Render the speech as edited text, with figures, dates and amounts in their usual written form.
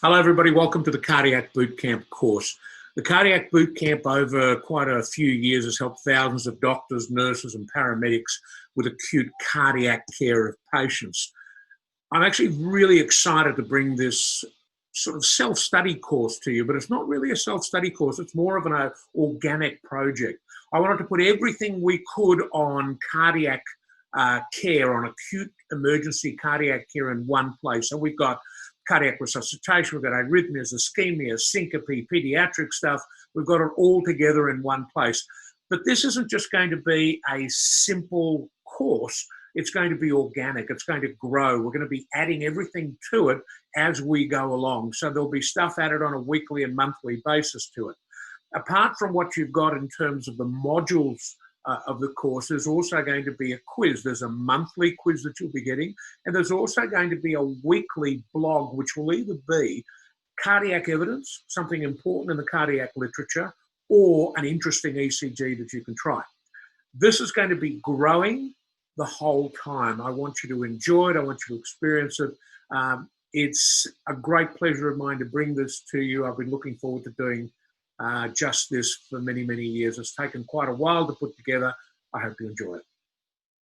Hello, everybody. Welcome to the Cardiac Bootcamp course. The Cardiac Bootcamp over quite a few years has helped thousands of doctors, nurses, and paramedics with acute cardiac care of patients. I'm actually really excited to bring this sort of self-study course to you, but it's not really a self-study course. It's more of an organic project. I wanted to put everything we could on cardiac care, on acute emergency cardiac care in one place. So we've got cardiac resuscitation, we've got arrhythmias, ischemia, syncope, pediatric stuff. We've got it all together in one place. But this isn't just going to be a simple course. It's going to be organic. It's going to grow. We're going to be adding everything to it as we go along. So there'll be stuff added on a weekly and monthly basis to it. Apart from what you've got in terms of the modules of the course, there's also going to be a quiz. There's a monthly quiz that you'll be getting, and there's also going to be a weekly blog, which will either be cardiac evidence, something important in the cardiac literature, or an interesting ECG that you can try. This is going to be growing the whole time. I want you to enjoy it. I want you to experience it. It's a great pleasure of mine to bring this to you. I've been looking forward to doing just this for many, many years. It's taken quite a while to put together. I hope you enjoy it.